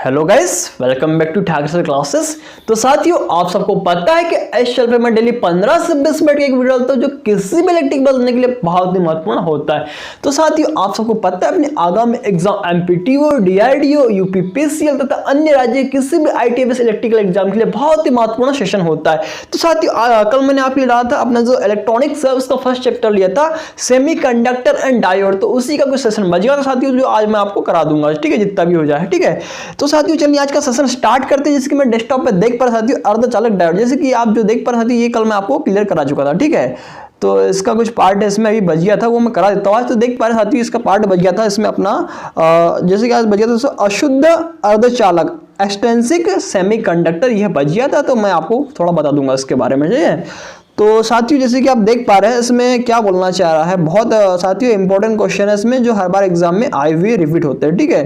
Hello guys, welcome back to Thakar sir classes. तो साथियों, आप सबको पता है कि इस चैनल पे मैं डेली 15 से 20 मिनट की एक वीडियो डालता हूं जो किसी भी इलेक्ट्रिकल बनने के लिए बहुत ही महत्वपूर्ण होता है। तो साथियों, आप सबको पता है अपने आगामी एग्जाम एमपीटीओ, डीआरडीओ, यूपीपीसीएल तथा अन्य राज्य किसी भी आईटीएस इलेक्ट्रिकल एग्जाम के लिए बहुत ही महत्वपूर्ण सेशन होता है। तो साथियों, कल मैंने आपके लिए डाला था अपना जो इलेक्ट्रॉनिक सर्विस का फर्स्ट चैप्टर लिया था सेमीकंडक्टर एंड डायोड, तो उसी का कुछ सेशन बच गया था साथियों, जो आज मैं आपको करा दूंगा। ठीक है, जितना भी हो जाए। ठीक है, तो साथियों चलिए आज का सेशन स्टार्ट करते हैं, जिसकी मैं डेस्कटॉप पे देख पा रहा साथियों अर्धचालक डायोड, जैसे कि आप जो देख पा रहे साथियों, ये कल मैं आपको क्लियर करा चुका था। ठीक है, तो इसका कुछ पार्ट है इसमें अभी बच गया था, वो मैं करा देता हूँ आज। तो देख पा रहे साथियों, इसका पार्ट बच गया था इसमें अपना जैसे कि आज बच गया था अशुद्ध अर्धचालक एक्सट्रिंसिक सेमीकंडक्टर, यह बच गया था। तो मैं आपको थोड़ा बता दूंगा इसके बारे में। ठीक है, तो साथियों जैसे कि आप देख पा रहे हैं इसमें क्या बोलना चाह रहा है, बहुत साथियों इंपॉर्टेंट क्वेश्चन है इसमें, जो हर बार एग्जाम में आए हुए रिपीट होते हैं। ठीक है,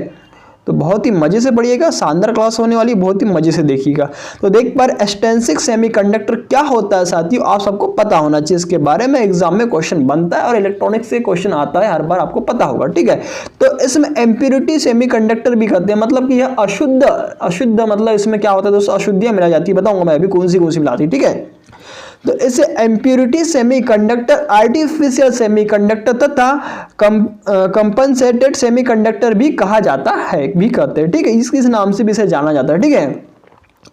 तो बहुत ही मजे से पढ़िएगा, शानदार क्लास होने वाली, बहुत ही मजे से देखिएगा। तो देख पर एक्सट्रिंसिक सेमीकंडक्टर क्या होता है साथियों, आप सबको पता होना चाहिए इसके बारे में, एग्जाम में क्वेश्चन बनता है और इलेक्ट्रॉनिक्स से क्वेश्चन आता है हर बार, आपको पता होगा। ठीक है, तो इसमें इम्प्योरिटी सेमीकंडक्टर भी कहते हैं, मतलब कि यह अशुद्ध मतलब इसमें क्या होता है दोस्तों, अशुद्धियां मिलाई जाती है। बताऊंगा मैं अभी कौन सी मिलाती है। ठीक है, तो इसे इम्प्योरिटी सेमीकंडक्टर, आर्टिफिशियल सेमीकंडक्टर तथा कंपनसेटेड सेमीकंडक्टर भी कहा जाता है, भी कहते हैं। ठीक है, इस नाम से भी इसे जाना जाता है। ठीक है,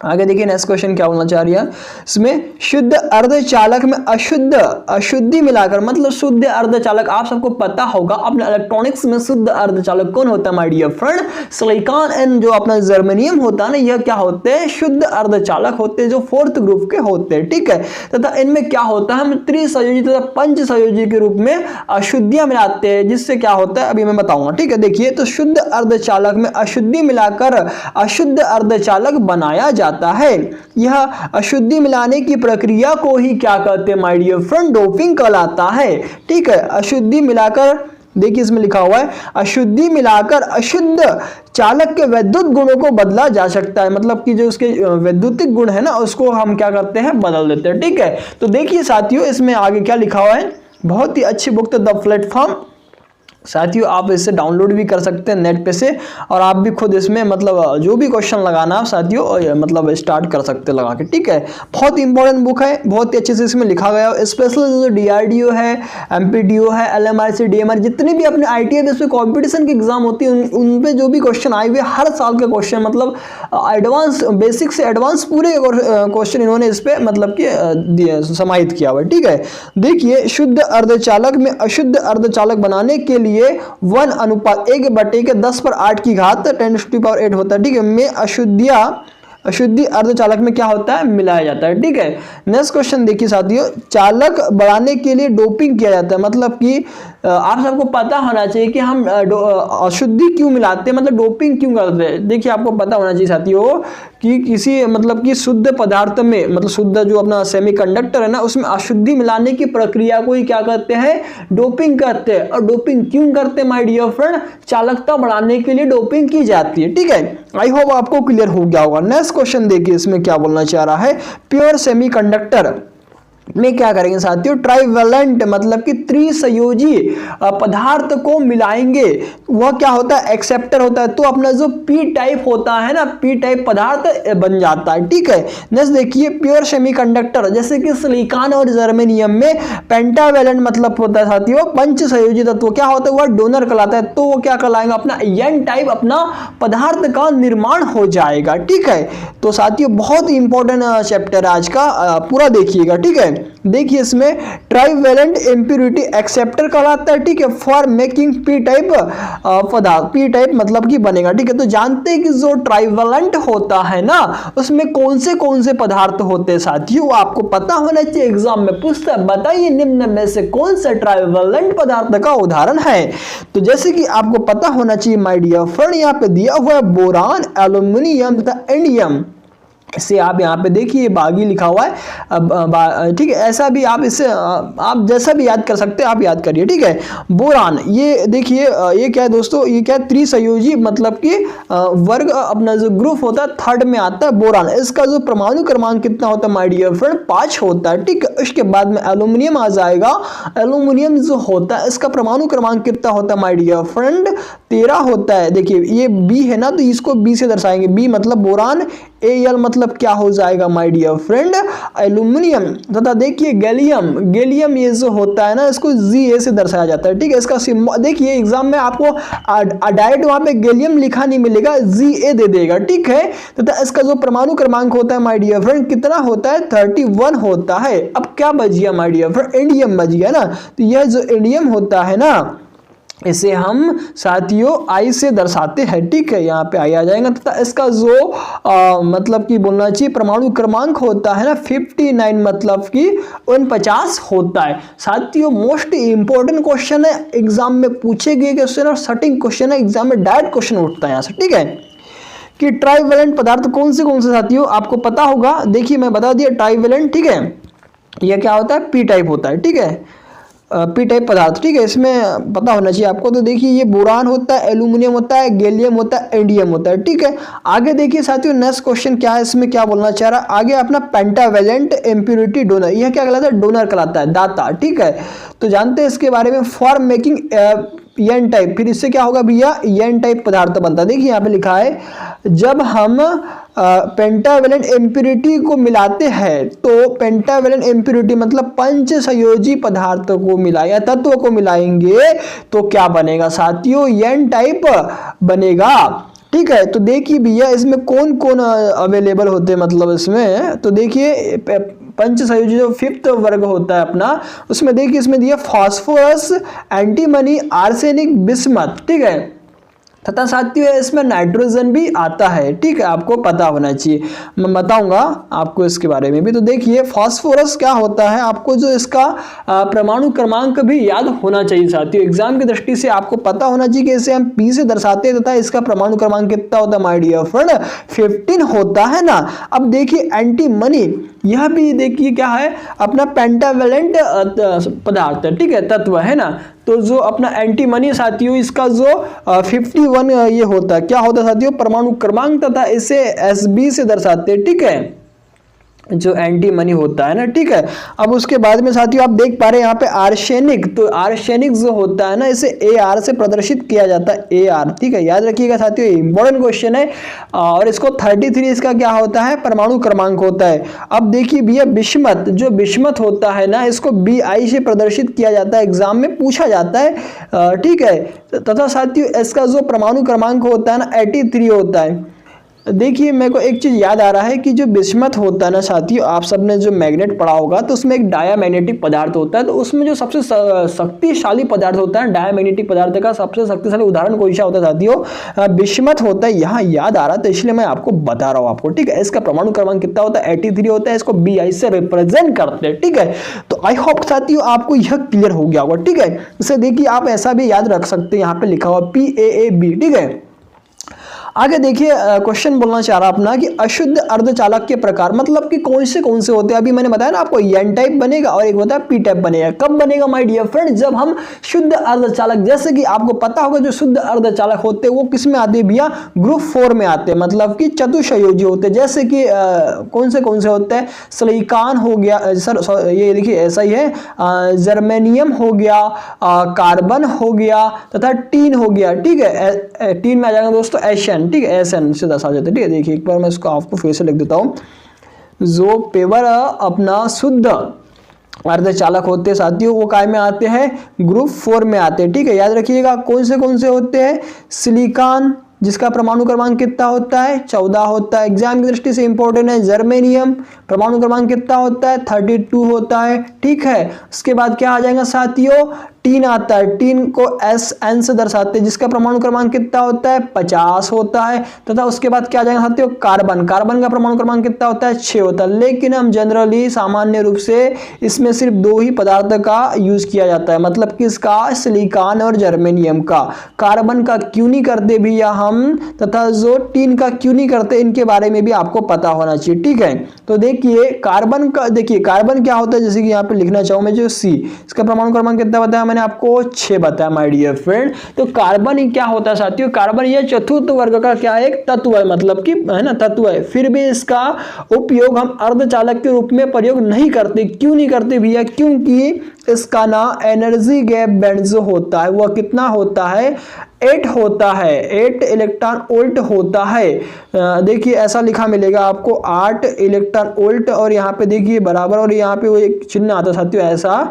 आगे देखिए नेक्स्ट क्वेश्चन क्या बोलना चाह रही है इसमें, शुद्ध अर्धचालक में अशुद्धि मिलाकर, मतलब शुद्ध अर्धचालक आप सबको पता होगा अपने इलेक्ट्रॉनिक्स में शुद्ध अर्धचालक कौन होता है my dear friend, silicon and जो अपना जर्मेनियम होता है ना, यह क्या होते हैं, शुद्ध अर्धचालक होते हैं, जो फोर्थ ग्रुप के होते हैं। ठीक है, तथा इनमें क्या होता है, हम त्रिसंयोजी तथा पंच संयोजी के रूप में अशुद्धियां मिलाते हैं, जिससे क्या होता है अभी मैं बताऊंगा। ठीक है, देखिए तो शुद्ध अर्धचालक में अशुद्धि मिलाकर अशुद्ध अर्धचालक बनाया जाता है। यह अशुद्धि मिलाने की प्रक्रिया को ही क्या कहते हैं माय डियर फ्रेंड, डोपिंग कहलाता है। ठीक है, अशुद्धि मिलाकर, देखिए इसमें लिखा हुआ है अशुद्धि मिलाकर अशुद्ध चालक के वैद्युत गुणों को बदला जा सकता है, मतलब कि जो उसके वैद्युतिक गुण है ना, उसको हम क्या करते हैं, बदल देते हैं। ठीक है, तो देखिए साथियों इसमें आगे क्या लिखा हुआ है, बहुत ही अच्छी बुक है द प्लेटफॉर्म। साथियों आप इससे डाउनलोड भी कर सकते हैं नेट पे से, और आप भी खुद इसमें मतलब जो भी क्वेश्चन लगाना आप साथियों मतलब स्टार्ट कर सकते हैं लगा के। ठीक है, बहुत इंपॉर्टेंट बुक है, बहुत ही अच्छे से इसमें लिखा गया है। स्पेशल जो डीआरडीओ है, एमपीटीओ है, एलएमआरसी, डीएमआर, जितने भी अपने आईटीआई पे कंपटीशन की एग्जाम होती है उन पे जो भी क्वेश्चन आए हुए हर साल के क्वेश्चन, मतलब एडवांस, बेसिक से एडवांस पूरे क्वेश्चन इन्होंने इस पे मतलब कि समाहित किया हुआ है। ठीक है, देखिए शुद्ध अर्धचालक में अशुद्ध अर्धचालक बनाने के लिए 1:1/10 की घात 10⁸ होता है। ठीक है, में अशुद्धि अर्धचालक में क्या होता है, मिलाया जाता है। ठीक है, नेक्स्ट क्वेश्चन देखिए साथियों, चालक बढ़ाने के लिए डोपिंग किया जाता है, मतलब कि आप सबको पता होना चाहिए कि हम अशुद्धि क्यों मिलाते हैं, मतलब डोपिंग क्यों करते हैं। देखिए आपको पता होना चाहिए साथियों कि किसी मतलब कि शुद्ध पदार्थ में, मतलब शुद्ध जो अपना सेमीकंडक्टर है ना, उसमें अशुद्धि मिलाने की प्रक्रिया को ही क्या कहते हैं, डोपिंग कहते हैं। और डोपिंग क्यों करते हैं माय डियर फ्रेंड, चालकता बढ़ाने के लिए डोपिंग की जाती है। ठीक है, आई होप आपको क्लियर हो गया होगा। नेक्स्ट क्वेश्चन देखिए इसमें क्या बोलना चाह रहा है, प्योर सेमीकंडक्टर में क्या करेंगे साथियों, ट्राइवेलेंट मतलब कि त्रिसंयोजी पदार्थ को मिलाएंगे, वह क्या होता है, एक्सेप्टर होता है। तो अपना जो पी टाइप होता है ना, पी टाइप पदार्थ बन जाता है। ठीक है, नेक्स्ट देखिए प्योर सेमीकंडक्टर, जैसे कि सिलिकॉन और जर्मेनियम में पेंटावेलेंट मतलब होता है साथियों पंच संयोजी तत्व, क्या होता है, वह डोनर कहलाता है। तो वो क्या कहलाएगा, अपना एन टाइप अपना पदार्थ का निर्माण हो जाएगा। ठीक है, तो साथियों बहुत इंपॉर्टेंट चैप्टर आज का, पूरा देखिएगा। ठीक है, देखिए इसमें ट्राइवेलेंट इम्प्योरिटी एक्सेप्टर कहलाता है। ठीक है, फॉर मेकिंग पी टाइप पदार्थ, पी टाइप मतलब कि बनेगा। ठीक है, तो जानते हैं कि जो ट्राइवेलेंट होता है ना, उसमें कौन से पदार्थ होते हैं साथियों, आपको पता होना चाहिए, एग्जाम में पूछता है बताइए निम्न में से कौन सा ट्राइवेलेंट पदार्थ का उदाहरण है। तो जैसे कि आपको पता होना चाहिए माय डियर फ्रेंड, यहाँ पे दिया हुआ है बोरान, एल्यूमिनियम तथा इंडियम। इसे आप यहाँ पे देखिए बागी लिखा हुआ है, ठीक है, ऐसा भी आप इसे आप जैसा भी याद कर सकते हैं आप याद करिए, ठीक है। बोरान, ये देखिए ये क्या है दोस्तों, ये क्या है, त्रिसंयोजी मतलब कि वर्ग अपना जो ग्रुप होता है थर्ड में आता है बोरान। इसका जो परमाणु क्रमांक कितना होता है माय डियर फ्रेंड, 5 होता है, ठीक है। उसके बाद में एल्यूमिनियम आ जाएगा। एल्यूमिनियम जो होता है इसका परमाणु क्रमांक कितना होता है माय डियर फ्रेंड, 13 होता है। देखिए ये बी है ना, तो इसको बी से दर्शाएंगे, बी मतलब बोरान, एल मतलब क्या हो जाएगा माय डियर फ्रेंड, एल्यूमिनियम। तथा देखिए गैलियम, गैलियम ये जो होता है ना इसको Ga से दर्शाया जाता है, ठीक है। इसका सिंबल देखिए एग्जाम में आपको डायरेक्ट वहां पे गैलियम लिखा नहीं मिलेगा, Ga दे देगा, ठीक है। तथा इसका जो परमाणु क्रमांक होता है माय डियर फ्रेंड कितना होता है, 31 होता है। अब क्या बच गया माय डियर फ्रेंड, इंडियम बच गया ना। तो यह जो इंडियम होता है ना इसे हम साथियों आई से दर्शाते हैं, ठीक है। यहाँ पे आई आ जाएगा। तथा इसका जो मतलब कि बोलना चाहिए परमाणु क्रमांक होता है ना 59 मतलब कि 49 होता है। साथियों मोस्ट इंपॉर्टेंट क्वेश्चन है, एग्जाम में पूछे गए क्वेश्चन और सटिंग क्वेश्चन है, एग्जाम में डायरेक्ट क्वेश्चन उठता है यहाँ से, ठीक है। कि ट्राइवेलेंट पदार्थ कौन से साथियों आपको पता होगा। देखिए मैं बता दिया ट्राइवेलेंट, ठीक है। यह क्या होता है, पी टाइप होता है, ठीक है, पी टाइप पदार्थ, ठीक है। इसमें पता होना चाहिए आपको। तो देखिए ये बोरान होता है, एल्यूमिनियम होता है, गैलियम होता है, इंडियम होता है, ठीक है। आगे देखिए साथियों नेक्स्ट क्वेश्चन क्या है, इसमें क्या बोलना चाह रहा है आगे अपना पेंटावेलेंट इम्प्योरिटी डोनर, यह क्या कहलाता है, डोनर कहलाता है, दाता, ठीक है। तो जानते हैं इसके बारे में, फॉर मेकिंग एन टाइप, फिर इससे क्या होगा भैया, एन टाइप पदार्थ बनता है। देखिए यहाँ पे लिखा है जब हम पेंटावेलेंट इम्प्योरिटी को मिलाते हैं, तो पेंटावेलेंट इम्प्योरिटी मतलब पंच संयोजी पदार्थों को मिला या तत्व को मिलाएंगे तो क्या बनेगा साथियों, एन टाइप बनेगा, ठीक है। तो देखिए भैया इसमें कौन कौन अवेलेबल होते हैं, मतलब इसमें तो देखिए पंच संयोजी जो 5th वर्ग होता है अपना, उसमें देखिए इसमें दिया फास्फोरस, एंटीमनी, आर्सेनिक, बिस्मथ, ठीक है। तथा साथियों इसमें नाइट्रोजन भी आता है, ठीक है, आपको पता होना चाहिए, मैं बताऊंगा आपको इसके बारे में भी। तो देखिए फास्फोरस क्या होता है, आपको जो इसका परमाणु क्रमांक भी याद होना चाहिए साथियों, एग्जाम की दृष्टि से आपको पता होना चाहिए कि इसे हम पी से दर्शाते हैं तथा इसका परमाणु क्रमांक कितना होता है माय डियर फ्रेंड, 15 होता है ना। अब देखिए एंटीमनी, यह भी देखिए क्या है, अपना पेंटावेलेंट पदार्थ है, ठीक है, तत्व है ना। तो जो अपना एंटीमनी साथियों इसका जो 51 ये होता है, क्या होता है साथियों, परमाणु क्रमांक, तथा इसे Sb से दर्शाते हैं, ठीक है, जो एंटीमनी होता है ना, ठीक है। अब उसके बाद में साथियों आप देख पा रहे हैं यहाँ पे आर्सेनिक, तो आर्सेनिक जो होता है ना इसे AR से प्रदर्शित किया जाता है, AR, ठीक है, याद रखिएगा साथियों, इंपॉर्टेंट क्वेश्चन है। और इसको 33 इसका क्या होता है, परमाणु क्रमांक होता है। अब देखिए भैया बिस्मथ, जो बिस्मथ होता है ना इसको BI से प्रदर्शित किया जाता है, एग्जाम में पूछा जाता है, ठीक है। तथा साथियों इसका जो परमाणु क्रमांक होता है ना 83 होता है। देखिए मेरे को एक चीज याद आ रहा है कि जो बिस्मथ होता है ना साथियों, आप सबने जो मैग्नेट पढ़ा होगा तो उसमें एक डायामैग्नेटिक पदार्थ होता है, तो उसमें जो सबसे शक्तिशाली पदार्थ होता है डायामैग्नेटिक पदार्थ का सबसे शक्तिशाली उदाहरण कौन सा होता है साथियों, बिस्मथ होता है। यहाँ याद आ रहा था इसलिए मैं आपको बता रहा हूँ आपको, ठीक है। इसका परमाणु क्रमांक कितना होता है, 83 होता है, इसको BI से रिप्रेजेंट करते हैं, ठीक है। तो आई होप साथियों आपको यह क्लियर हो गया होगा, ठीक है। इसे देखिए आप ऐसा भी याद रख सकते हैं, यहाँ पे लिखा हुआ PAAB, ठीक है। आगे देखिए क्वेश्चन बोलना चाह रहा अपना कि अशुद्ध अर्धचालक के प्रकार मतलब कि कौन से होते हैं। अभी मैंने बताया ना आपको एन टाइप बनेगा और एक होता है पी टाइप बनेगा। कब बनेगा माय डियर फ्रेंड, जब हम शुद्ध अर्धचालक, जैसे कि आपको पता होगा जो शुद्ध अर्धचालक होते हैं वो किस में आते हैं भैया, ग्रुप 4 में आते हैं, मतलब कि चतुसंयोजी होते हैं। जैसे कि कौन से होते हैं, सिलिकॉन हो गया, सर ये देखिए ऐसा ही है, जर्मेनियम हो गया, कार्बन हो गया तथा टीन हो गया, ठीक है। टीन में आ जाएगा दोस्तों एशन, ठीक है, SN से दर्शा जाता है, ठीक है। देखिए एक बार मैं इसको आपको फिर से लिख देता हूं, जो पेपर अपना शुद्ध अर्धचालक होते हैं साथियों वो काय में आते हैं, ग्रुप 4 में आते हैं, ठीक है। याद रखिएगा कौन से होते हैं, सिलिकॉन जिसका परमाणु क्रमांक कितना होता है, 14 होता है, एग्जाम की दृष्टि से इंपॉर्टेंट है। जर्मेनियम परमाणु क्रमांक कितना होता है, 32 होता है, ठीक है। उसके बाद क्या आ जाएगा साथियों, टीन आता है, टीन को SN से दर्शाते हैं, जिसका परमाणु क्रमांक कितना होता है 50 होता है। तथा उसके बाद क्या जाएगा साथियों, कार्बन, कार्बन का परमाणु क्रमांक कितना होता है 6 होता है। लेकिन हम जनरली सामान्य रूप से इसमें सिर्फ 2 ही पदार्थ का यूज किया जाता है, मतलब किसका, सिलिकॉन और जर्मेनियम का। कार्बन का क्यों नहीं करते भैया हम, तथा जो टीन का क्यों नहीं करते, इनके बारे में भी आपको पता होना चाहिए, ठीक है। तो देखिए कार्बन का, देखिए कार्बन क्या होता है, जैसे कि यहाँ पे लिखना चाहूँ मैं जो C, इसका परमाणु क्रमांक कितना बताया मैंने आपको 6 बताया माय डियर फ्रेंड। तो कार्बन ही क्या होता है साथियों, कार्बन ये चतुर्थ वर्ग का क्या है, एक तत्व है, मतलब कि है ना तत्व है। फिर भी इसका उपयोग हम अर्धचालक के रूप में प्रयोग नहीं करते। क्यों नहीं करते भैया, क्योंकि इसका ना एनर्जी गैप बैंड जो होता है वह कितना होता है, 8 होता है, 8 इलेक्ट्रॉन वोल्ट होता है। देखिए ऐसा लिखा मिलेगा आपको 8 इलेक्ट्रॉन वोल्ट, और यहाँ पे देखिए बराबर, और यहाँ पे वो एक चिन्ह आता है साथियों ऐसा,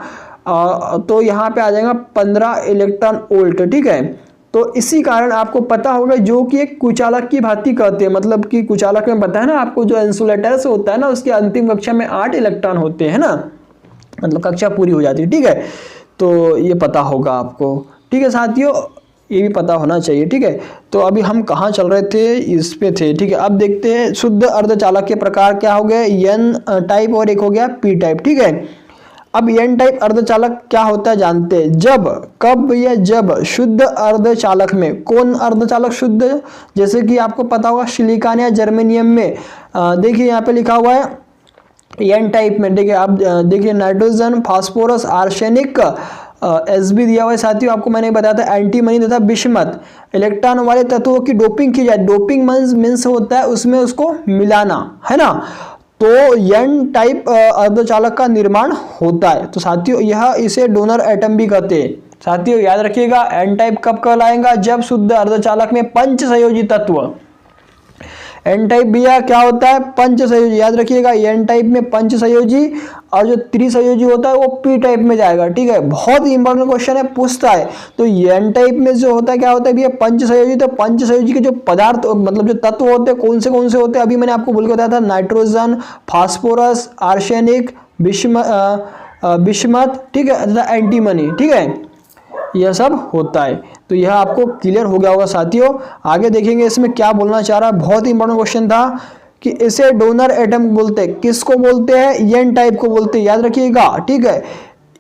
तो यहाँ पे आ जाएगा 15 इलेक्ट्रॉन वोल्ट, ठीक है। तो इसी कारण आपको पता होगा, जो कि एक कुचालक की भांति कहते हैं, मतलब कि कुचालक में बताया ना आपको, जो इंसुलेटर से होता है ना, उसके अंतिम कक्षा में 8 इलेक्ट्रॉन होते हैं ना, मतलब कक्षा पूरी हो जाती है, ठीक है। तो ये पता होगा आपको, ठीक है साथियों, ये भी पता होना चाहिए, ठीक है। तो अभी हम कहाँ चल रहे थे, इस पे थे, ठीक है। अब देखते हैं शुद्ध अर्धचालक के प्रकार क्या हो गए, N टाइप और एक हो गया P टाइप, ठीक है। अब N टाइप अर्धचालक क्या होता है जानते हैं, जब, कब या जब शुद्ध अर्धचालक में, कौन अर्धचालक शुद्ध, जैसे कि आपको पता होगा सिलिकॉन या जर्मेनियम में, देखिए यहाँ पे लिखा हुआ है N टाइप में, देखिए आप देखिए नाइट्रोजन, फास्फोरस, आर्सेनिक, Sb दिया हुआ है साथियों। आपको मैंने बताया था एंटीमनी तथा बिस्मथ इलेक्ट्रॉन वाले तत्वों की डोपिंग की जाए, डोपिंग मींस होता है उसमें उसको मिलाना, है ना। तो N टाइप अर्धचालक का निर्माण होता है। तो साथियों यह इसे डोनर एटम भी कहते हैं। साथियों याद रखिएगा N टाइप कब कहलाएगा, जब शुद्ध अर्धचालक में पंच संयोजी तत्व, N टाइप भैया क्या होता है, पंच संयोजी, याद रखिएगा N टाइप में पंच संयोजी, और जो त्रिसंयोजी होता है वो P टाइप में जाएगा, ठीक है। बहुत ही इंपॉर्टेंट क्वेश्चन है, पूछता है। तो N टाइप में जो होता है क्या होता है भैया, पंच संयोजी। तो पंच संयोजी के जो पदार्थ, मतलब जो तत्व होते हैं कौन से होते हैं, अभी मैंने आपको बोल के बताया था, नाइट्रोजन, फास्फोरस, आर्सेनिक, बिस्मथ, ठीक है, तथा एंटीमनी, ठीक है, यह सब होता है। तो यह आपको क्लियर हो गया होगा साथियों। आगे देखेंगे इसमें क्या बोलना चाह रहा है, बहुत ही इंपॉर्टेंट क्वेश्चन था कि इसे डोनर एटम बोलते हैं, किसको बोलते हैं, N टाइप को बोलते हैं, याद रखिएगा, ठीक है।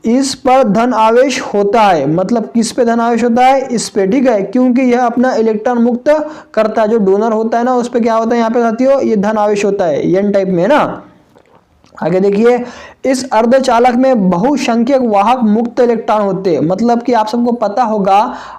इस पर धन आवेश होता है, मतलब किस पे धन आवेश होता है, इस पे, ठीक है, क्योंकि यह अपना इलेक्ट्रॉन मुक्त करता है। जो डोनर होता है ना उस पे क्या होता है यहाँ पे साथियों, ये धन आवेश होता है N टाइप में, है ना। आगे देखिए, इस अर्धचालक में बहुसंख्यक वाहक मुक्त इलेक्ट्रॉन होते हैं, मतलब कि आप सबको पता होगा,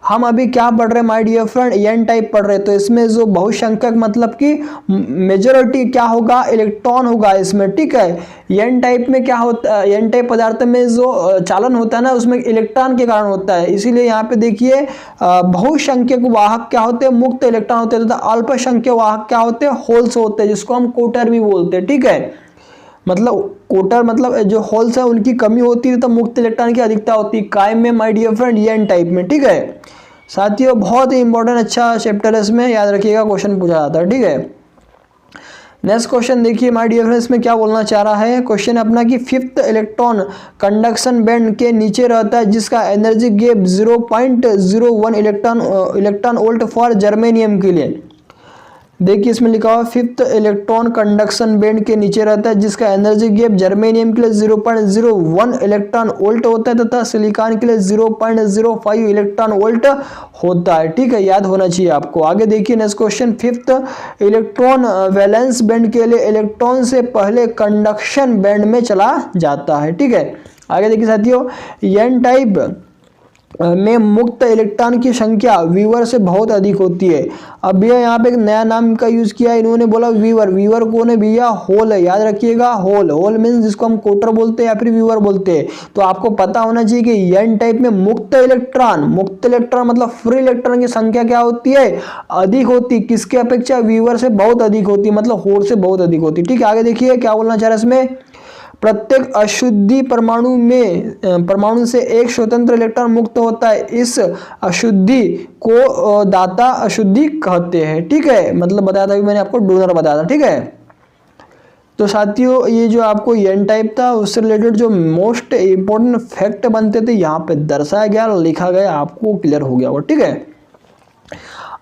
हम अभी क्या पढ़ रहे हैं my dear friend, N type पढ़ रहे हैं। तो इसमें जो बहुसंख्यक मतलब कि मेजॉरिटी क्या होगा, इलेक्ट्रॉन होगा इसमें, ठीक है। N टाइप में क्या होता है, N टाइप पदार्थ में जो चालन होता है ना उसमें इलेक्ट्रॉन के कारण होता है, इसीलिए यहाँ पे देखिए बहुसंख्यक वाहक क्या होते हैं, मुक्त इलेक्ट्रॉन होते हैं, तथा अल्पसंख्यक वाहक क्या होते हैं, होल्स होते हैं, जिसको हम कोटर भी बोलते हैं, ठीक है। मतलब कोटर मतलब जो होल्स है उनकी कमी होती है, तो मुक्त इलेक्ट्रॉन की अधिकता होती है कायम में my dear friend N type में, ठीक है साथियों। बहुत ही इंपॉर्टेंट अच्छा चैप्टर है, इसमें याद रखिएगा क्वेश्चन पूछा जाता है, ठीक है। नेक्स्ट क्वेश्चन देखिए माय डियर फ्रेंड्स, में क्या बोलना चाह रहा है क्वेश्चन अपना कि फिफ्थ इलेक्ट्रॉन कंडक्शन बैंड के नीचे रहता है, जिसका energy gap 0.01 electron volt for germanium के लिए। देखिए इसमें लिखा हुआ फिफ्थ इलेक्ट्रॉन कंडक्शन बैंड के नीचे रहता है, जिसका एनर्जी गैप जर्मेनियम के लिए 0.01 इलेक्ट्रॉन वोल्ट होता है, तथा सिलिकॉन के लिए 0.05 इलेक्ट्रॉन वोल्ट होता है, ठीक है, याद होना चाहिए आपको। आगे देखिए next question, fifth electron valence band के लिए इलेक्ट्रॉन से पहले कंडक्शन बैंड में चला जाता है, ठीक है। आगे देखिए साथियों, N टाइप में मुक्त इलेक्ट्रॉन की संख्या वीवर से बहुत अधिक होती है। अब भैया यहाँ पे एक नया नाम का यूज किया है, इन्होंने बोला वीवर। वीवर कौन है भैया, होल है, याद रखिएगा, होल। होल मीन्स जिसको हम कोटर बोलते हैं या फिर वीवर बोलते हैं। तो आपको पता होना चाहिए कि N टाइप में मुक्त इलेक्ट्रॉन मतलब फ्री इलेक्ट्रॉन की संख्या क्या होती है, अधिक होती, किसके अपेक्षा, वीवर से बहुत अधिक होती, मतलब होल से बहुत अधिक होती, ठीक है। आगे देखिए क्या बोलना चाह रहा है इसमें, प्रत्येक अशुद्धि परमाणु से एक स्वतंत्र इलेक्ट्रॉन मुक्त होता है, इस अशुद्धि को दाता अशुद्धि कहते हैं, ठीक है। मतलब बताया था मैंने आपको, डोनर बताया था, ठीक है। तो साथियों ये जो आपको एन टाइप था उससे रिलेटेड जो मोस्ट इंपॉर्टेंट फैक्ट बनते थे यहाँ पे दर्शाया गया, लिखा गया, आपको क्लियर हो गया होगा। ठीक है,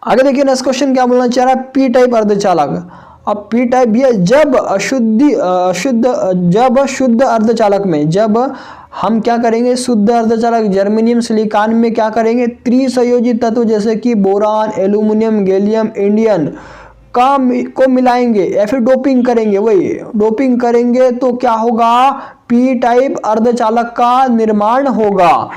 आगे देखिए नेक्स्ट क्वेश्चन क्या बोलना चाह रहा है, पी टाइप अर्धचालक। अब पी टाइप भी है जब शुद्ध अर्धचालक में, जब हम क्या करेंगे शुद्ध अर्धचालक जर्मेनियम सिलिकॉन में क्या करेंगे, त्रिसंयोजी तत्व जैसे कि बोरान, एल्यूमिनियम, गैलियम, इंडियम को मिलाएंगे या फिर डोपिंग करेंगे, वही डोपिंग करेंगे तो क्या होगा, पी टाइप अर्धचालक का निर्माण होगा।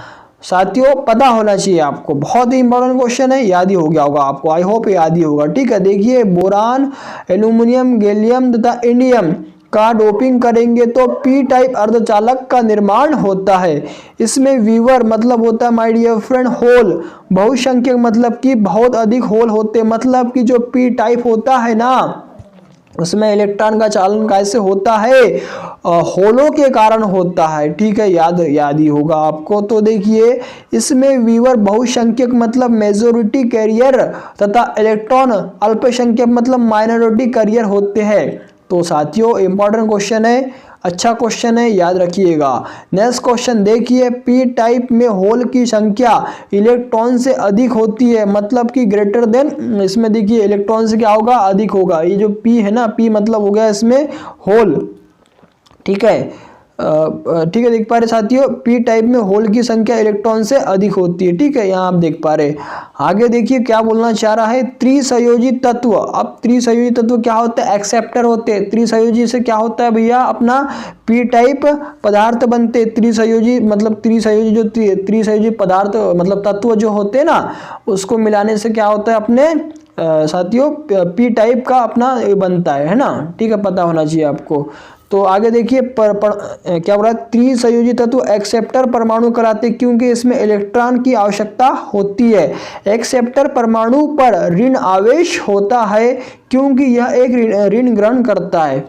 साथियों पता होना चाहिए आपको, बहुत ही इंपॉर्टेंट क्वेश्चन है, याद ही हो गया होगा आपको, आई होप याद ही होगा। ठीक है, देखिए बोरान, एल्यूमिनियम, गैलियम तथा इंडियम का डोपिंग करेंगे तो पी टाइप अर्धचालक का निर्माण होता है। इसमें वीवर मतलब होता है माय डियर फ्रेंड होल, बहुसंख्यक मतलब कि बहुत अधिक होल होते, मतलब कि जो पी टाइप होता है ना उसमें इलेक्ट्रॉन का चालन कैसे होता है, होलों के कारण होता है। ठीक है, याद ही होगा आपको। तो देखिए इसमें वीवर बहुसंख्यक मतलब मेजोरिटी कैरियर तथा इलेक्ट्रॉन अल्पसंख्यक मतलब माइनॉरिटी कैरियर होते हैं। तो साथियों इंपॉर्टेंट क्वेश्चन है, अच्छा क्वेश्चन है, याद रखिएगा। नेक्स्ट क्वेश्चन देखिए, पी टाइप में होल की संख्या इलेक्ट्रॉन से अधिक होती है, मतलब कि ग्रेटर देन, इसमें देखिए इलेक्ट्रॉन से क्या होगा, अधिक होगा। ये जो पी है ना, पी मतलब हो गया इसमें होल। ठीक है, देख पा रहे साथियों, पी टाइप में होल की संख्या इलेक्ट्रॉन से अधिक होती है। ठीक है, यहाँ आप देख पा रहे। आगे देखिए क्या बोलना चाह रहा है, त्रिसंयोजी तत्व। अब त्रिसंयोजी तत्व क्या होता है, एक्सेप्टर होते हैं। त्रिसंयोजी से क्या होता है भैया, अपना पी टाइप पदार्थ बनते। त्रिसंयोजी मतलब त्रिसंयोजी पदार्थ मतलब तत्व जो होते हैं ना, उसको मिलाने से क्या होता है अपने साथियों पी टाइप का अपना बनता है ना। ठीक है, पता होना चाहिए आपको। तो आगे देखिए क्या बोला, त्रिसंयोजी तत्व एक्सेप्टर परमाणु कराते क्योंकि इसमें इलेक्ट्रॉन की आवश्यकता होती है। एक्सेप्टर परमाणु पर ऋण आवेश होता है क्योंकि यह एक ऋण ग्रहण करता है।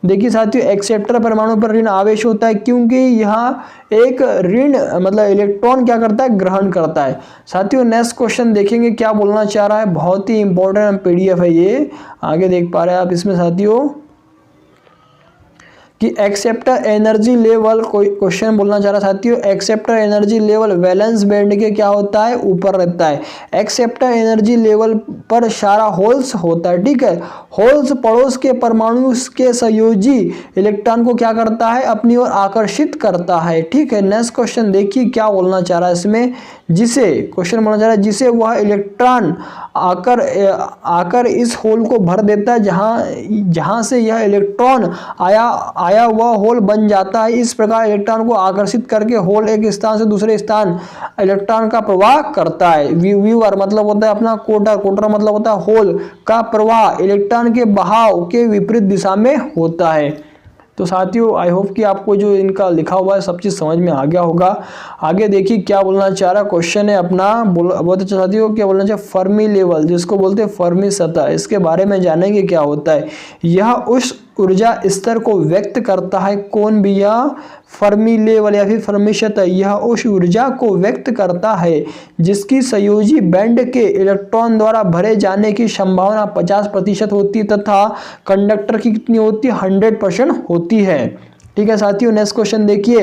देखिए साथियों, एक्सेप्टर परमाणु पर ऋण आवेश होता है क्योंकि यह एक ऋण मतलब इलेक्ट्रॉन क्या करता है, ग्रहण करता है। साथियों नेक्स्ट क्वेश्चन देखेंगे क्या बोलना चाह रहा है, बहुत ही इंपॉर्टेंट पीडीएफ है ये, आगे देख पा रहे हैं आप इसमें साथियों कि एक्सेप्टर एनर्जी लेवल, कोई क्वेश्चन बोलना चाह रहा साथियों, acceptor energy level valence band के क्या होता है, ऊपर रहता है। एक्सेप्टर एनर्जी लेवल पर सारा होल्स होता है। ठीक है, होल्स पड़ोस के परमाणु के संयोजी इलेक्ट्रॉन को क्या करता है, अपनी ओर आकर्षित करता है। ठीक है, नेक्स्ट क्वेश्चन देखिए क्या बोलना चाह रहा है इसमें, जिसे क्वेश्चन बोलना चाह रहा है जिसे वह इलेक्ट्रॉन आकर इस होल को भर देता है जहां से यह इलेक्ट्रॉन आया हुआ होल बन जाता है। इस प्रकार इलेक्ट्रॉन को आकर्षित करके होल एक स्थान से दूसरे स्थान इलेक्ट्रॉन का प्रवाह करता है। व्यूअर मतलब होता है अपना कोटर मतलब होता है होल का प्रवाह इलेक्ट्रॉन के बहाव के विपरीत दिशा में होता है। तो साथियों आई होप कि आपको जो इनका लिखा हुआ है सब चीज़ समझ में आ गया होगा। आगे देखिए क्या बोलना चाह रहा क्वेश्चन है अपना, बहुत अच्छा साथियों, क्या बोलना चाहिए, फर्मी लेवल जिसको बोलते हैं फर्मी सतह, इसके बारे में जानेंगे क्या होता है। यह उस ऊर्जा स्तर को व्यक्त करता है, कौन भी यह फर्मी लेवल या फिर फर्मी सतह, यह उस ऊर्जा को व्यक्त करता है जिसकी संयोजी बैंड के इलेक्ट्रॉन द्वारा भरे जाने की संभावना 50% होती है तथा कंडक्टर की कितनी होती है, 100% होती है। ठीक है साथियों, नेक्स्ट क्वेश्चन देखिए,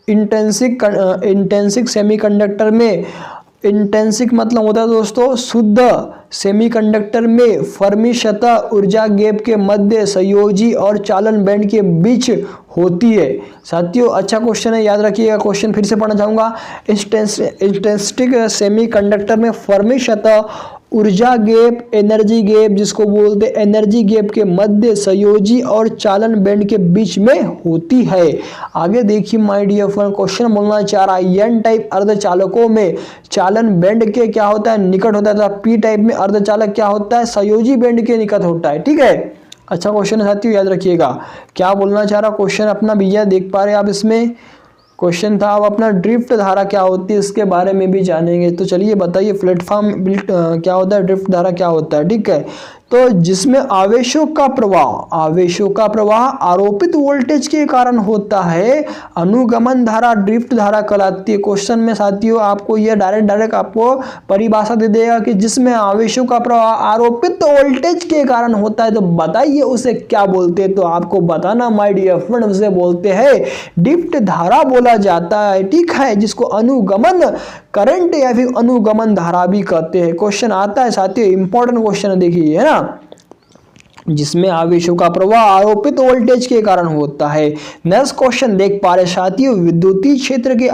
इंटेंसिक सेमीकंडक्टर में, इंटेंसिक मतलब होता है दोस्तों शुद्ध, सेमीकंडक्टर में फर्मी सतह ऊर्जा गैप के मध्य संयोजी और चालन बैंड के बीच होती है। साथियों अच्छा क्वेश्चन है, याद रखिएगा। क्वेश्चन फिर से पढ़ना चाहूँगा, इंटेंसिक सेमीकंडक्टर में फर्मी सतह ऊर्जा गैप, एनर्जी गैप जिसको बोलते हैं एनर्जी गैप के मध्य संयोजी और चालन बैंड के बीच में होती है। आगे देखिए माय डियर फ्रेंड, क्वेश्चन बोलना चाह रहा है एन टाइप अर्धचालकों में चालन बैंड के क्या होता है, निकट होता है, पी टाइप में अर्धचालक क्या होता है, संयोजी बैंड के निकट होता है। ठीक है, अच्छा क्वेश्चन है साथियों, याद रखिएगा। क्या बोलना चाह रहा क्वेश्चन अपना भैया, देख पा रहे हैं आप इसमें क्वेश्चन था। अब अपना ड्रिफ्ट धारा क्या होती है इसके बारे में भी जानेंगे। तो चलिए बताइए प्लेटफॉर्म क्या होता है, ड्रिफ्ट धारा क्या होता है। ठीक है, तो जिसमें आवेशों का प्रवाह आरोपित वोल्टेज के कारण होता है, अनुगमन धारा ड्रिफ्ट धारा कहलाती है। क्वेश्चन में साथियों आपको यह डायरेक्ट आपको परिभाषा दे देगा कि जिसमें आवेशों का प्रवाह आरोपित वोल्टेज के कारण होता है, तो बताइए उसे क्या बोलते हैं। तो आपको बताना माय डियर फ्रेंड, उसे बोलते हैं ड्रिफ्ट धारा बोला जाता है, ठीक है, जिसको अनुगमन करंट या फिर अनुगमन धारा भी कहते हैं। क्वेश्चन आता है साथियों, इंपॉर्टेंट क्वेश्चन है, देखिए, है ना, जिसमें आवेशों का प्रवाह आरोपित वोल्टेज के कारण होता है। नेक्स्ट क्वेश्चन देख पा रहे साथियों, विद्युतीय क्षेत्र के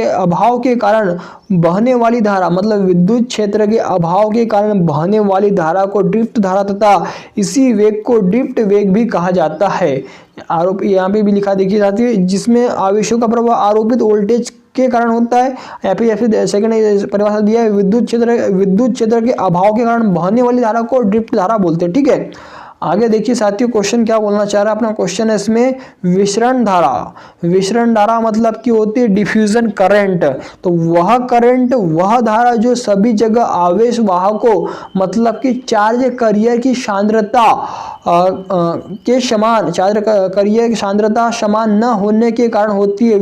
अभाव के कारण बहने वाली धारा, मतलब विद्युत क्षेत्र के अभाव के कारण बहने वाली धारा को ड्रिफ्ट धारा तथा इसी वेग को ड्रिफ्ट वेग भी कहा जाता है। आरोप यहाँ पे भी लिखा, देखिए साथियों, जिसमें आवेशों का प्रवाह आरोपित वोल्टेज के कारण होता है, या फिर सेकंड परिभाषा दिया है, विद्युत क्षेत्र के अभाव के कारण बहने वाली धारा को ड्रिफ्ट धारा बोलते हैं, ठीक है। आगे देखिए साथियों, क्वेश्चन क्या बोलना चाह रहा है अपना क्वेश्चन है इसमें, विसरण धारा मतलब की होती है डिफ्यूजन करंट। तो वह धारा जो सभी जगह आवेश वाहकों मतलब कि चार्ज करियर की सांद्रता के समान, चार्ज करियर की सांद्रता समान न होने के कारण होती है।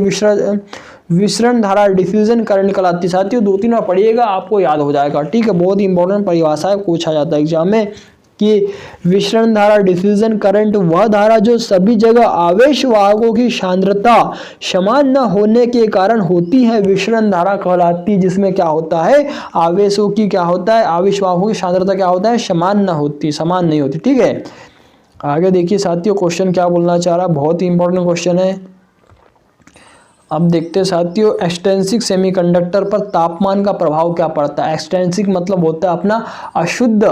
विसरण धारा डिफ्यूजन करंट कहलाती है। साथियों 2-3 बार पढ़िएगा, आपको याद हो जाएगा, ठीक है। बहुत इंपॉर्टेंट परिभाषा है, पूछा जाता है एग्जाम में कि विसरण धारा डिफ्यूजन करंट वह धारा जो सभी जगह आवेश वाहकों की सांद्रता समान न होने के कारण होती है, विसरण धारा कहलाती है। जिसमें क्या होता है, आवेशों की क्या होता है, आवेश वाहकों की सांद्रता क्या होता है, समान नहीं होती, ठीक है। आगे देखिए साथियों, क्वेश्चन क्या बोलना चाह रहा है, बहुत ही इंपॉर्टेंट क्वेश्चन है। अब देखते हैं साथियों, एक्सट्रिंसिक सेमीकंडक्टर पर तापमान का प्रभाव क्या पड़ता है। एक्सट्रिंसिक मतलब होता है अपना अशुद्ध,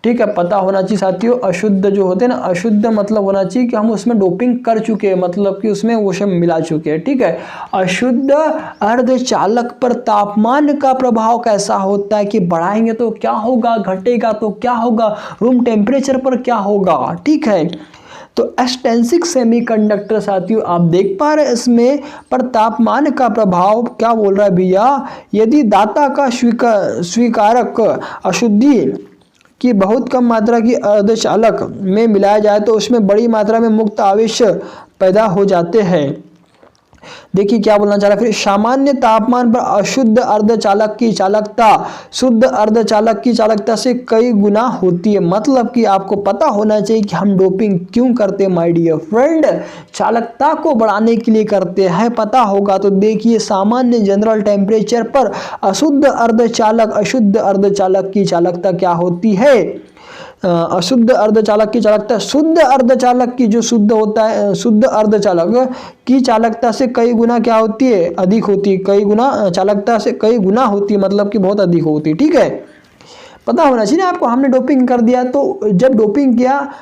ठीक है, पता होना चाहिए साथियों। अशुद्ध जो होते हैं ना, अशुद्ध मतलब होना चाहिए कि हम उसमें डोपिंग कर चुके हैं, मतलब कि उसमें वो सब मिला चुके हैं, ठीक है। अशुद्ध अर्धचालक पर तापमान का प्रभाव कैसा होता है, कि बढ़ाएंगे तो क्या होगा, घटेगा तो क्या होगा, रूम टेम्परेचर पर क्या होगा, ठीक है। तो एक्सट्रिंसिक सेमीकंडक्टर साथियों आप देख पा रहे हैं इसमें पर तापमान का प्रभाव क्या बोल रहा है भैया, यदि दाता का स्वीकारक अशुद्धि की बहुत कम मात्रा की अर्धचालक में मिलाया जाए तो उसमें बड़ी मात्रा में मुक्त आवेश पैदा हो जाते हैं। देखिए क्या बोलना चाह रहा है, फिर सामान्य तापमान पर अशुद्ध अर्धचालक की चालकता शुद्ध अर्धचालक की चालकता से कई गुना होती है। मतलब कि आपको पता होना चाहिए कि हम डोपिंग क्यों करते हैं माय डियर फ्रेंड, चालकता को बढ़ाने के लिए करते हैं, पता होगा। तो देखिए सामान्य जनरल टेम्परेचर पर अशुद्ध अर्धचालक की चालकता क्या होती है, अशुद्ध अर्धचालक की चालकता शुद्ध अर्धचालक की जो शुद्ध होता है, शुद्ध अर्धचालक की चालकता से कई गुना क्या होती है, अधिक होती है, कई गुना चालकता से कई गुना होती है, मतलब कि बहुत अधिक होती है, ठीक है। पता होना चाहिए ना आपको, हमने डोपिंग कर दिया तो जब डोपिंग किया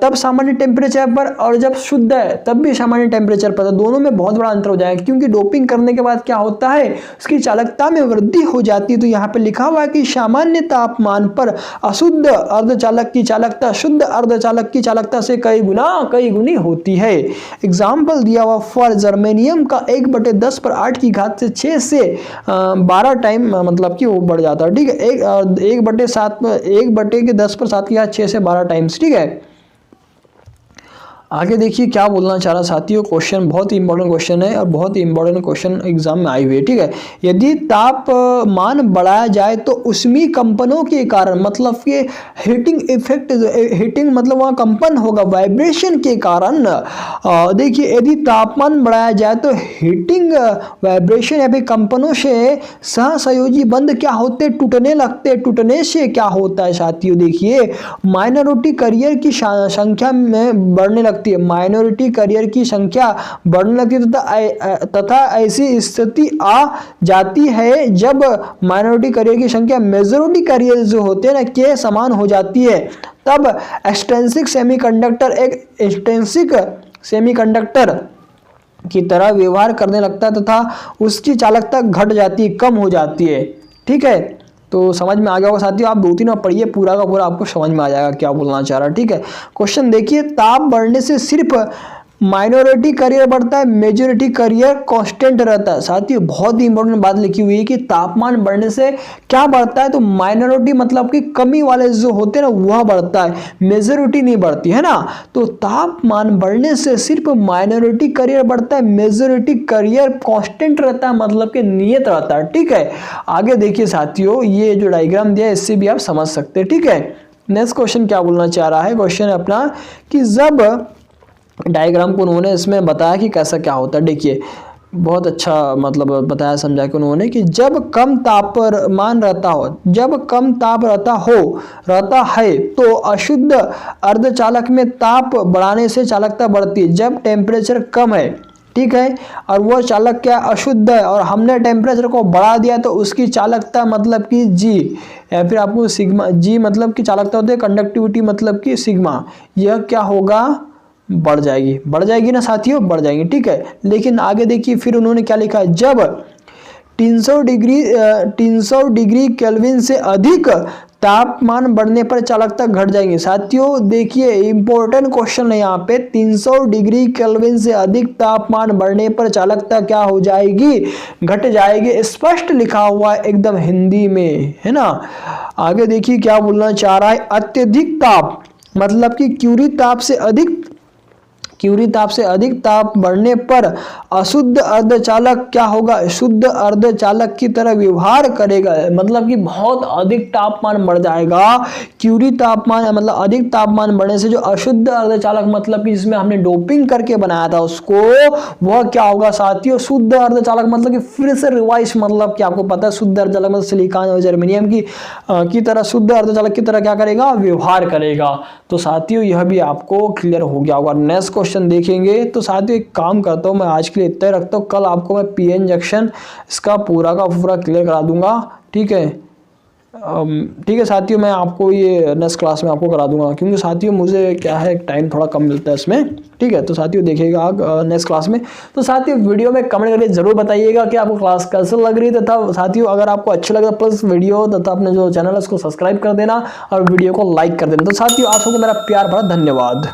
तब सामान्य टेम्परेचर पर और जब शुद्ध है तब भी सामान्य टेम्परेचर पर, दोनों में बहुत बड़ा अंतर हो जाएगा। क्योंकि डोपिंग करने के बाद क्या होता है, उसकी चालकता में वृद्धि हो जाती है। तो यहाँ पे लिखा हुआ है कि सामान्य तापमान पर अशुद्ध अर्धचालक की चालकता शुद्ध अर्धचालक की चालकता से कई गुनी होती है। एग्जाम्पल दिया हुआ फॉर जर्मेनियम का 1/10 की घात से 6 से 12 टाइम मतलब कि वो बढ़ जाता है, ठीक है। 1/10 की घात 6 से 12 टाइम्स, ठीक है। आगे देखिए क्या बोलना चाह रहा साथियों, क्वेश्चन बहुत ही इंपॉर्टेंट क्वेश्चन है और बहुत ही इंपॉर्टेंट क्वेश्चन एग्जाम में आई हुई है, ठीक है। यदि तापमान बढ़ाया जाए तो ऊष्मीय कंपनों के कारण, मतलब कि हीटिंग इफेक्ट, हीटिंग मतलब वहाँ कंपन होगा वाइब्रेशन के कारण। देखिए यदि तापमान बढ़ाया जाए तो हीटिंग वाइब्रेशन या फिर कंपनों से सहसंयोजी बंध क्या होते, टूटने लगते। टूटने से क्या होता है साथियों, देखिए माइनॉरिटी करियर की संख्या में बढ़ने लगती है, माइनॉरिटी करियर की संख्या बढ़ने लगती है तथा ऐसी स्थिति आ जाती है जब माइनॉरिटी करियर की संख्या मेजॉरिटी करियर जो होते हैं ना के समान हो जाती है, तब एक्सट्रिंसिक सेमीकंडक्टर एक एक्सट्रिंसिक सेमीकंडक्टर की तरह व्यवहार करने लगता है तथा उसकी चालकता घट जाती है, कम हो जाती है, ठीक है। तो समझ में आ गया होगा साथियों, आप 2-3 बार पढ़िए, पूरा का पूरा आपको समझ में आ जाएगा क्या बोलना चाह रहा है, ठीक है। क्वेश्चन देखिए, ताप बढ़ने से सिर्फ माइनॉरिटी करियर बढ़ता है, मेजोरिटी करियर कांस्टेंट रहता है। साथियों बहुत ही इंपॉर्टेंट बात लिखी हुई है कि तापमान बढ़ने से क्या बढ़ता है, तो माइनॉरिटी मतलब कि कमी वाले जो होते हैं ना वह बढ़ता है, मेजोरिटी नहीं बढ़ती है ना। तो तापमान बढ़ने से सिर्फ माइनॉरिटी करियर बढ़ता है, मेजोरिटी करियर कांस्टेंट रहता है, मतलब कि नियत रहता है। ठीक है, आगे देखिए साथियों, ये जो डायग्राम दिया है इससे भी आप समझ सकते हैं। ठीक है, नेक्स्ट क्वेश्चन क्या बोलना चाह रहा है, क्वेश्चन है अपना कि जब डायग्राम को उन्होंने इसमें बताया कि कैसा क्या होता है। देखिए बहुत अच्छा मतलब बताया समझा कि उन्होंने कि जब कम तापमान रहता हो, जब कम ताप रहता है तो अशुद्ध अर्धचालक में ताप बढ़ाने से चालकता बढ़ती है। जब टेम्परेचर कम है, ठीक है, और वह चालक क्या अशुद्ध है और हमने टेम्परेचर को बढ़ा दिया तो उसकी चालकता मतलब कि जी, या फिर आपको सिग्मा जी मतलब कि चालकता होती है, कंडक्टिविटी मतलब कि सिग्मा, यह क्या होगा, बढ़ जाएगी ना साथियों, बढ़ जाएंगी। ठीक है, लेकिन आगे देखिए फिर उन्होंने क्या लिखा है, जब 300 डिग्री केल्विन से अधिक तापमान बढ़ने पर चालकता घट जाएंगे। साथियों देखिए इंपॉर्टेंट क्वेश्चन है यहाँ पे, 300 डिग्री केल्विन से अधिक तापमान बढ़ने पर चालकता क्या हो जाएगी, घट जाएगी। स्पष्ट लिखा हुआ है एकदम हिंदी में, है ना। आगे देखिए क्या बोलना चाह रहा है, अत्यधिक ताप मतलब कि क्यूरी ताप से अधिक ताप बढ़ने पर अशुद्ध अर्धचालक क्या होगा, शुद्ध अर्धचालक की तरह व्यवहार करेगा। मतलब कि बहुत अधिक तापमान बढ़ जाएगा, क्यूरी तापमान मतलब अधिक तापमान बढ़ने से जो अशुद्ध अर्धचालक मतलब कि जिसमें हमने डोपिंग करके बनाया था उसको, वह क्या होगा साथियों, शुद्ध अर्धचालक मतलब कि फिर से रिवाइज, मतलब कि आपको पता है शुद्ध अर्धचालक मतलब सिलिकॉन और जर्मेनियम की तरह शुद्ध अर्धचालक की तरह क्या करेगा, व्यवहार करेगा। तो साथियों यह भी आपको क्लियर हो गया होगा। नेक्स्ट क्वेश्चन देखेंगे। तो साथियों एक काम करता हूँ मैं आज के लिए इतना ही रखता हूँ, कल आपको मैं पीएन जंक्शन इसका पूरा का पूरा क्लियर करा दूंगा। ठीक है, ठीक है साथियों, मैं आपको ये नेक्स्ट क्लास में आपको करा दूंगा, क्योंकि साथियों मुझे क्या है टाइम थोड़ा कम मिलता है इसमें। ठीक है, तो साथियों देखिएगा नेक्स्ट क्लास में। तो साथियों वीडियो में कमेंट करके जरूर बताइएगा कि आपको क्लास कैसे लग रही है, तथा साथियों अगर आपको अच्छा लगा प्लस वीडियो तथा अपने जो चैनल है उसको सब्सक्राइब कर देना और वीडियो को लाइक कर देना। तो साथियों आप सबको मेरा प्यार भरा धन्यवाद।